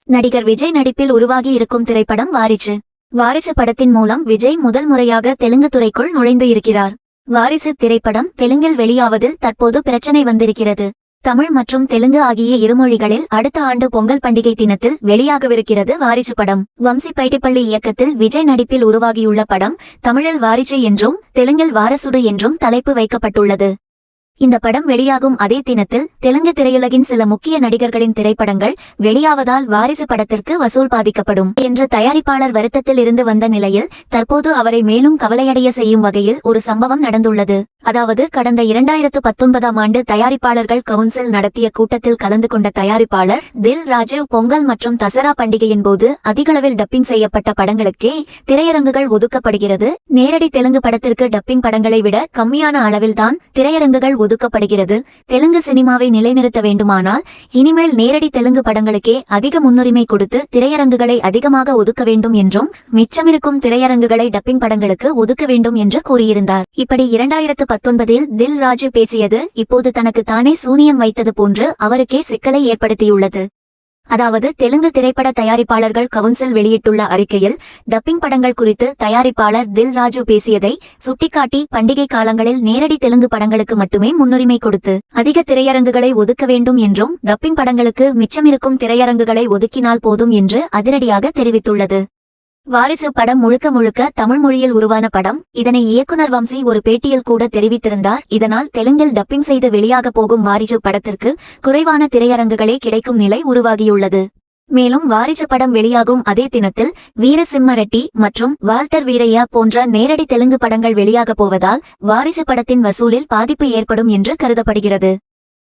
நடிகர் விஜய் நடிப்பில் உருவாகி இருக்கும் திரைப்படம் வாரிசு. வாரிசு படத்தின் மூலம் விஜய் முதல் முறையாக தெலுங்கு துறைக்குள் நுழைந்து இருக்கிறார். வாரிசு திரைப்படம் தெலுங்கில் வெளியாவதில் தற்போது பிரச்சனை வந்திருக்கிறது. தமிழ் மற்றும் தெலுங்கு ஆகிய இருமொழிகளில் அடுத்த ஆண்டு பொங்கல் பண்டிகை தினத்தில் வெளியாகவிருக்கிறது வாரிசு படம். வம்சி பைட்டிப்பள்ளி இயக்கத்தில் விஜய் நடிப்பில் உருவாகியுள்ள படம் தமிழில் வாரிசு என்றும் தெலுங்கில் வாரசுடு என்றும் தலைப்பு வைக்கப்பட்டுள்ளது. இந்த படம் வெளியாகும் அதே தினத்தில் தெலுங்கு திரையுலகின் சில முக்கிய நடிகர்களின் திரைப்படங்கள் வெளியாவதால் வாரிசு படத்திற்கு வசூல் பாதிக்கப்படும் என்று தயாரிப்பாளர் வருத்தத்தில் இருந்து வந்த நிலையில் தற்போது அவரை மேலும் கவலையடைய செய்யும் வகையில் ஒரு சம்பவம் நடந்துள்ளது. அதாவது கடந்த 2019ஆம் ஆண்டு தயாரிப்பாளர்கள் கவுன்சில் நடத்திய கூட்டத்தில் கலந்து கொண்ட தயாரிப்பாளர் தில் ராஜு பொங்கல் மற்றும் தசரா பண்டிகையின் போது அதிகளவில் டப்பிங் செய்யப்பட்ட படங்களுக்கே திரையரங்குகள் ஒதுக்கப்படுகிறது. நேரடி தெலுங்கு படத்திற்கு டப்பிங் படங்களை விட கம்மியான அளவில்தான் திரையரங்குகள் ஒதுக்கப்படுகிறது. தெலுங்கு சினிமாவை நிலைநிறுத்த வேண்டுமானால் இனிமேல் நேரடி தெலுங்கு படங்களுக்கே அதிக முன்னுரிமை கொடுத்து திரையரங்குகளை அதிகமாக ஒதுக்க வேண்டும் என்றும் மிச்சமிருக்கும் திரையரங்குகளை டப்பிங் படங்களுக்கு ஒதுக்க வேண்டும் என்று கூறியிருந்தார். இப்படி 2019இல் தில் ராஜு பேசியது இப்போது தனக்கு தானே சூனியம் வைத்தது போன்று அவருக்கே சிக்கலை ஏற்படுத்தியுள்ளது. அதாவது தெலுங்கு திரைப்பட தயாரிப்பாளர்கள் கவுன்சில் வெளியிட்டுள்ள அறிக்கையில் டப்பிங் படங்கள் குறித்து தயாரிப்பாளர் தில் ராஜு பேசியதை சுட்டிக்காட்டி பண்டிகை காலங்களில் நேரடி தெலுங்கு படங்களுக்கு மட்டுமே முன்னுரிமை கொடுத்து அதிக திரையரங்குகளை ஒதுக்க வேண்டும் என்றும் டப்பிங் படங்களுக்கு மிச்சமிருக்கும் திரையரங்குகளை ஒதுக்கினால் போதும் என்று அதிரடியாக தெரிவித்துள்ளது. வாரிசு படம் முழுக்க முழுக்க தமிழ் மொழியில் உருவான படம். இதனை இயக்குனர் வம்சி ஒரு பேட்டியில் கூட தெரிவித்திருந்தார். இதனால் தெலுங்கில் டப்பிங் செய்து வெளியாக போகும் வாரிசு படத்திற்கு குறைவான திரையரங்குகளே கிடைக்கும் நிலை உருவாகியுள்ளது. மேலும் வாரிசு படம் வெளியாகும் அதே தினத்தில் வீரசிம்ம ரெட்டி மற்றும் வால்டர் வீரையா போன்ற நேரடி தெலுங்கு படங்கள் வெளியாக போவதால் வாரிசு படத்தின் வசூலில் பாதிப்பு ஏற்படும் என்று கருதப்படுகிறது.